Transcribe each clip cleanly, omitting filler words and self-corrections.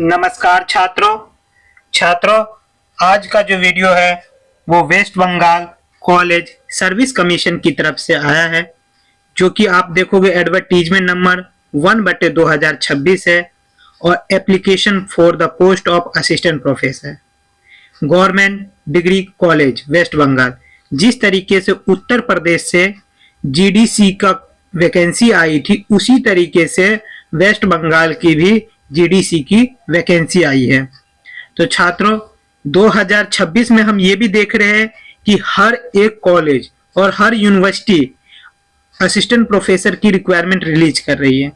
नमस्कार छात्रों, आज का जो वीडियो है वो West Bengal college service commission की तरफ से आया है, जो कि आप देखोगे एडवर्टीजमेंट नंबर 1/2026 है और application for the post of assistant professor government degree college West Bengal. जिस तरीके से उत्तर प्रदेश से जीडीसी का वैकेंसी आई थी, उसी तरीके से वेस्ट बंगाल की भी जीडीसी की वैकेंसी आई है। तो छात्रों, 2026 में हम ये भी देख रहे हैं कि हर एक कॉलेज और हर यूनिवर्सिटी असिस्टेंट प्रोफेसर की रिक्वायरमेंट रिलीज कर रही है।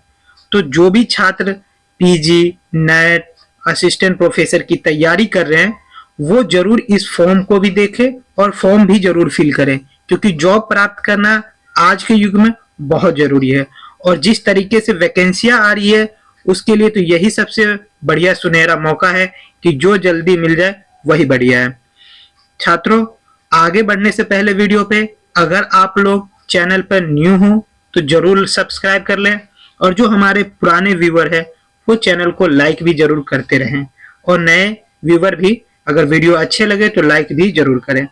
तो जो भी छात्र पीजी, नेट, असिस्टेंट प्रोफेसर की तैयारी कर रहे हैं, वो जरूर इस फॉर्म को भी देखें और फॉर्म भी जरूर फिल करें, क्योंकि जॉब प्राप्त करना आज के युग में बहुत जरूरी है। और जिस तरीके से वैकेंसियां आ रही है, उसके लिए तो यही सबसे बढ़िया सुनहरा मौका है कि जो जल्दी मिल जाए वही बढ़िया है। छात्रों, आगे बढ़ने से पहले वीडियो पे अगर आप लोग चैनल पर न्यू हो तो जरूर सब्सक्राइब कर लें, और जो हमारे पुराने व्यूअर है वो चैनल को लाइक भी जरूर करते रहें, और नए व्यूअर भी अगर वीडियो अच्छे लगे तो लाइक भी जरूर करें।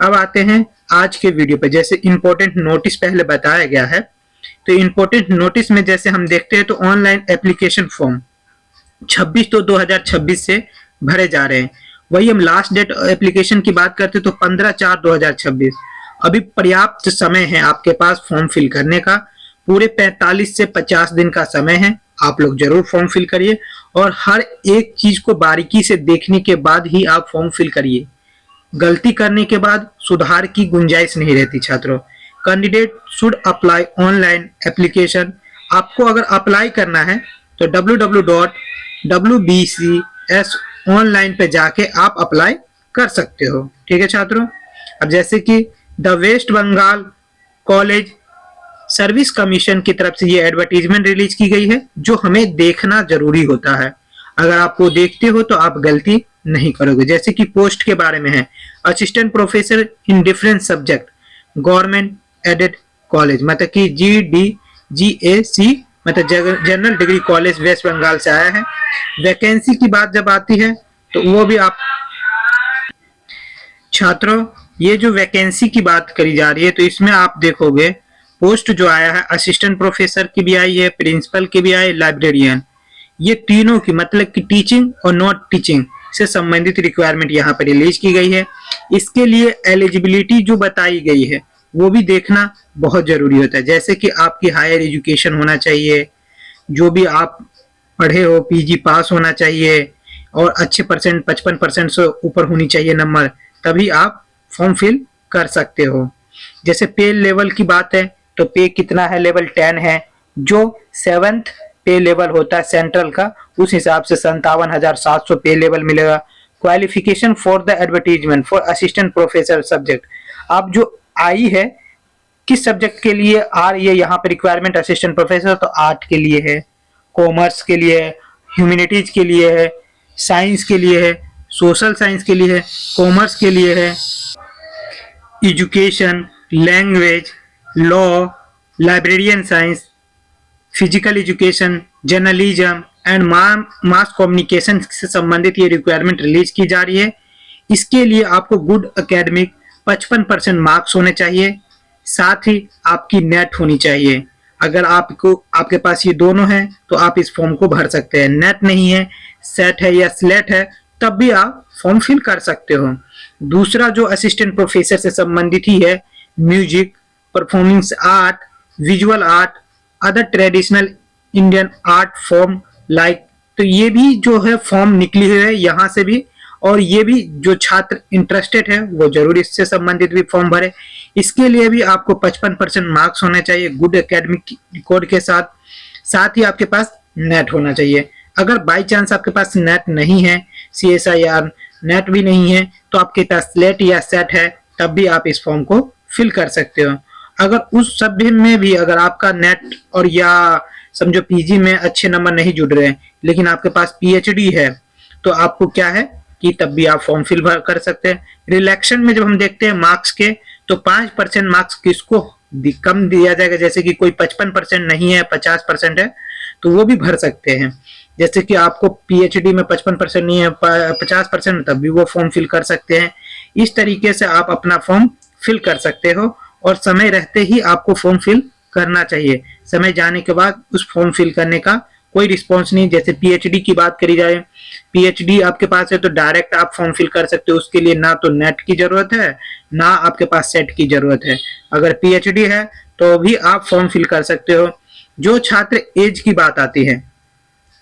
अब आते हैं आज के वीडियो पे। जैसे इंपॉर्टेंट नोटिस पहले बताया गया है, तो इंपॉर्टेंट नोटिस में जैसे हम देखते हैं तो ऑनलाइन एप्लीकेशन फॉर्म 26/2/2026 से भरे जा रहे हैं। वही हम लास्ट डेट एप्लीकेशन की बात करते तो 15/4/2026। अभी पर्याप्त समय है आपके पास फॉर्म फिल करने का। पूरे 45 से 50 दिन का समय है। आप लोग जरूर फॉर्म फिल करिए और हर एक चीज को बारीकी से देखने के बाद ही आप फॉर्म फिल करिए। गलती करने के बाद सुधार की गुंजाइश नहीं रहती। छात्रों, candidate should apply online application. आपको अगर अप्लाई करना है तो www.wbcsonline पे जाके आप अप्लाई कर सकते हो। ठीक है छात्रों। अब जैसे कि the West Bengal college service commission की तरफ से ये एडवर्टीजमेंट रिलीज की गई है, जो हमें देखना जरूरी होता है। अगर आपको देखते हो तो आप गलती नहीं करोगे। जैसे कि पोस्ट के बारे में है, assistant professor in different subject government aided college, मतलब कि GDGAC, मतलब general degree college West Bengal से आया है। वैकेंसी की बात जब आती है तो वो भी आप छात्रों, ये जो वैकेंसी की बात करी जा रही है तो इसमें आप देखोगे पोस्ट जो आया है असिस्टेंट प्रोफेसर की भी आई है, प्रिंसिपल की भी आई, लाइब्रेरियन, ये तीनों की मतलब कि टीचिंग और नॉट टीचिंग से संबंधित रिक्वायरमेंट यहाँ पर रिलीज की गई है। इसके लिए एलिजिबिलिटी जो बताई गई है वो भी देखना बहुत जरूरी होता है। जैसे कि आपकी हायर एजुकेशन होना चाहिए, जो भी आप पढ़े हो पीजी पास होना चाहिए, और अच्छे परसेंट 55% से ऊपर होनी चाहिए नंबर, तभी आप फॉर्म फिल कर सकते हो। जैसे पे लेवल की बात है तो पे कितना है, लेवल 10 है। जो 7th पे लेवल होता है सेंट्रल का, उस हिसाब से 57,700 पे लेवल मिलेगा। Qualification for the advertisement for assistant professor subject, आप जो आई है किस सब्जेक्ट के लिए आ रही है यहाँ पे रिक्वायरमेंट असिस्टेंट प्रोफेसर, तो आर्ट के लिए है, कॉमर्स के लिए है, ह्यूमैनिटीज के लिए है, साइंस के लिए है, सोशल साइंस के लिए है, कॉमर्स के लिए है, education, language, law, librarian science, physical education, journalism and mass communication से संबंधित ये रिक्वायरमेंट रिलीज की जा रही है। इसके लिए आपको गुड एकेडमिक 55% मार्क्स होने चाहिए, साथ ही आपकी नेट होनी चाहिए। अगर आपके पास ये दोनों हैं तो आप इस फॉर्म को भर सकते हैं। नेट नहीं है, सेट है या स्लेट है, तब भी आप फॉर्म फिल कर सकते हो। दूसरा जो असिस्टेंट प्रोफेसर से संबंधित ही है, music, performing art, visual art, other traditional Indian art form like, तो ये भी जो है फॉर्म निकली हुई है यहाँ से भी, और ये भी जो छात्र इंटरेस्टेड है वो जरूर इससे संबंधित भी फॉर्म भरे। इसके लिए भी आपको 55% मार्क्स होने चाहिए गुड एकेडमिक रिकॉर्ड के साथ, साथ ही आपके पास नेट होना चाहिए। अगर बाई चांस आपके पास नेट नहीं है, CSIR नेट भी नहीं है, तो आपके पास स्लेट या सेट है, तब भी आप इस फॉर्म को फिल कर सकते हो। अगर उस सब में भी अगर आपका नेट और या समझो पीजी में अच्छे नंबर नहीं जुड़ रहे हैं, लेकिन आपके पास PhD है, तो आपको क्या है कि तब भी आप फॉर्म फिल कर सकते हैं। रिलैक्शन में जब हम देखते हैं मार्क्स के, तो 5% मार्क्स किसको कम दिया जाएगा, जैसे कि कोई 55% नहीं है, 50% है, तो वो भी भर सकते हैं। जैसे कि आपको पीएचडी में 55% नहीं है, 50%, तब भी वो फॉर्म फिल कर सकते हैं। इस तरीके से आप अपना फॉर्म फिल कर सकते हो और समय रहते ही आपको फॉर्म फिल करना चाहिए। समय जाने के बाद उस फॉर्म फिल करने का कोई रिस्पॉन्स नहीं। जैसे पीएचडी की बात करी जाए, पीएचडी आपके पास है तो डायरेक्ट आप फॉर्म फिल कर सकते हो। उसके लिए ना तो नेट की जरूरत है, ना आपके पास सेट की जरूरत है। अगर पीएचडी है तो भी आप फॉर्म फिल कर सकते हो। जो छात्र एज की बात आती है,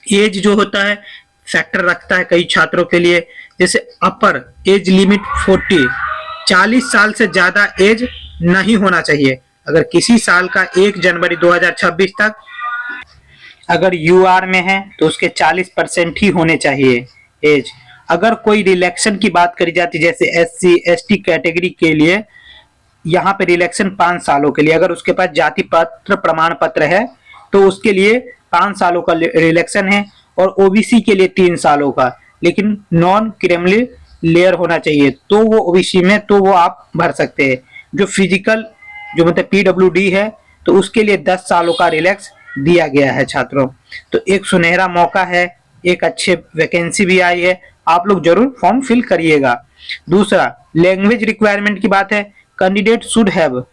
एज जो होता है फैक्टर रखता है कई छात्रों के लिए। जैसे अपर एज लिमिट 40 साल से ज्यादा एज नहीं होना चाहिए। अगर किसी साल का 1 जनवरी 2026 तक अगर यूआर में है तो उसके 40% ही होने चाहिए एज। अगर कोई रिलैक्सेशन की बात करी जाती जैसे एससी एसटी कैटेगरी के लिए, यहाँ पे रिलैक्सेशन 5 सालों के लिए। अगर उसके पास जाति पत्र प्रमाण पत्र है तो उसके लिए 5 सालों का रिलैक्सेशन है, और ओबीसी के लिए 3 सालों का। लेकिन नॉन क्रिमिनल लेयर होना चाहिए तो वो ओबीसी में तो वो आप भर सकते हैं। जो फिजिकल जो मतलब पीडब्ल्यूडी है तो उसके लिए 10 सालों का रिलैक्स दिया गया है छात्रों। तो एक सुनहरा मौका है, एक अच्छे वैकेंसी भी आई है, आप लोग जरूर फॉर्म फिल करिएगा। दूसरा, लैंग्वेज रिक्वायरमेंट की बात है। कैंडिडेट शुड हैव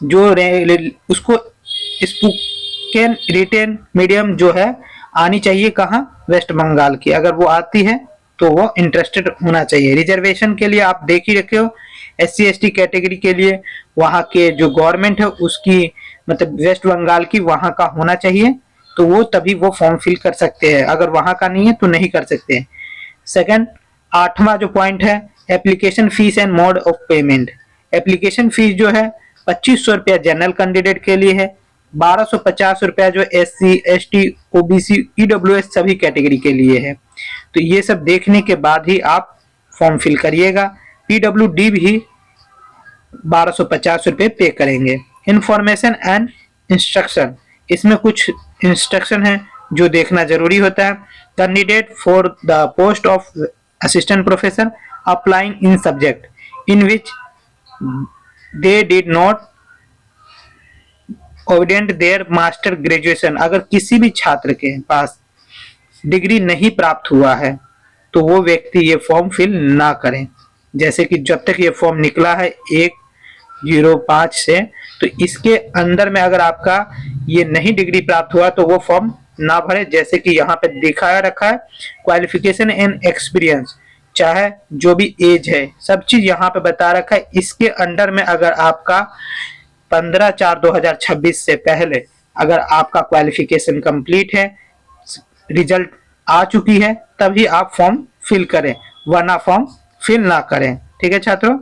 जो उसको स्पोकन रिटेन मीडियम जो है आनी चाहिए, कहाँ, वेस्ट बंगाल की। अगर वो आती है तो वो इंटरेस्टेड होना चाहिए। रिजर्वेशन के लिए आप देख ही रखे हो, एससी एसटी कैटेगरी के लिए वहाँ के जो गवर्नमेंट है उसकी मतलब वेस्ट बंगाल की वहाँ का होना चाहिए, तो वो तभी वो फॉर्म फिल कर सकते हैं। अगर वहाँ का नहीं है तो नहीं कर सकते। सेकंड, 8वां जो पॉइंट है, application fees and mode of payment. Application fees जो है 2500 रुपया जनरल कैंडिडेट के लिए है, 1250 रुपया जो SC ST OBC EWS सभी कैटेगरी के लिए है। तो ये सब देखने के बाद ही आप फॉर्म फिल करिएगा। PWD भी 1250 रुपये पे करेंगे। इंफॉर्मेशन एंड इंस्ट्रक्शन, इसमें कुछ इंस्ट्रक्शन है जो देखना जरूरी होता है। Candidate for the post of assistant professor applying in subject in which they did not obedient their master graduation. अगर किसी भी छात्र के पास डिग्री नहीं प्राप्त हुआ है तो वो व्यक्ति ये फॉर्म फिल ना करें। जैसे कि जब तक ये फॉर्म निकला है 1/05 से, तो इसके अंदर में अगर आपका ये नहीं डिग्री प्राप्त हुआ तो वो फॉर्म ना भरे। जैसे कि यहाँ पे दिखाया रखा है क्वालिफिकेशन एंड एक्सपीरियंस, चाहे जो भी एज है सब चीज यहाँ पे बता रखा है। इसके अंडर में अगर आपका 15/4/2026 से पहले अगर आपका क्वालिफिकेशन कंप्लीट है, रिजल्ट आ चुकी है, तभी आप फॉर्म फिल करें, वरना फॉर्म फिल ना करें। ठीक है छात्रों,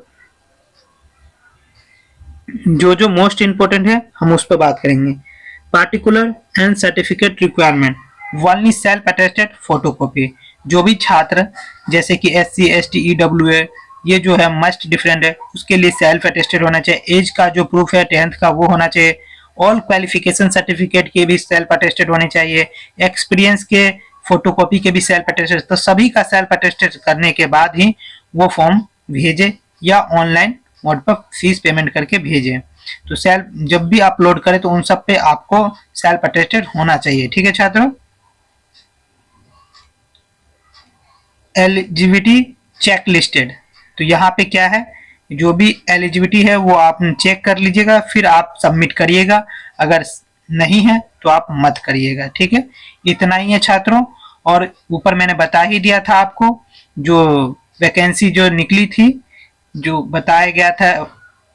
जो मोस्ट इंपोर्टेंट है हम उस पर बात करेंगे। Particular and certificate requirement, only self attested photocopy. जो भी छात्र जैसे कि SC ST EWA ये जो है मस्ट डिफरेंट है, उसके लिए सेल्फ अटेस्टेड होना चाहिए। एज का जो प्रूफ है 10th का वो होना चाहिए। ऑल क्वालिफिकेशन सर्टिफिकेट के भी सेल्फ अटेस्टेड होने चाहिए। एक्सपीरियंस के फोटोकॉपी के भी सेल्फ अटेस्टेड। तो सभी का सेल्फ अटेस्टेड करने के बाद ही वो फॉर्म भेजे या ऑनलाइन मोड पर फीस पेमेंट करके भेजें। तो सेल्फ जब भी अपलोड करें तो उन सब पे आपको सेल्फ अटेस्टेड होना चाहिए। ठीक है छात्रों, एलिजिबिलिटी चेक लिस्टेड, तो यहाँ पे क्या है, जो भी एलिजिबिलिटी है वो आप चेक कर लीजिएगा, फिर आप सबमिट करिएगा। अगर नहीं है तो आप मत करिएगा। ठीक है, इतना ही है छात्रों। और ऊपर मैंने बता ही दिया था आपको जो वैकेंसी जो निकली थी, जो बताया गया था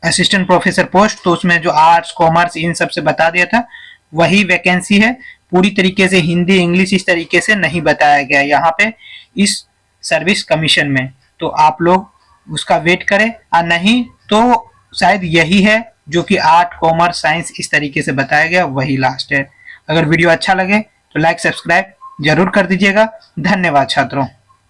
असिस्टेंट प्रोफेसर पोस्ट, तो उसमें जो आर्ट्स कॉमर्स इन सब से बता दिया था वही वैकेंसी है। पूरी तरीके से हिंदी इंग्लिश इस तरीके से नहीं बताया गया यहाँ पे इस सर्विस कमीशन में। तो आप लोग उसका वेट करें, और नहीं तो शायद यही है जो कि आर्ट कॉमर्स साइंस इस तरीके से बताया गया वही लास्ट है। अगर वीडियो अच्छा लगे तो लाइक सब्सक्राइब जरूर कर दीजिएगा। धन्यवाद छात्रों।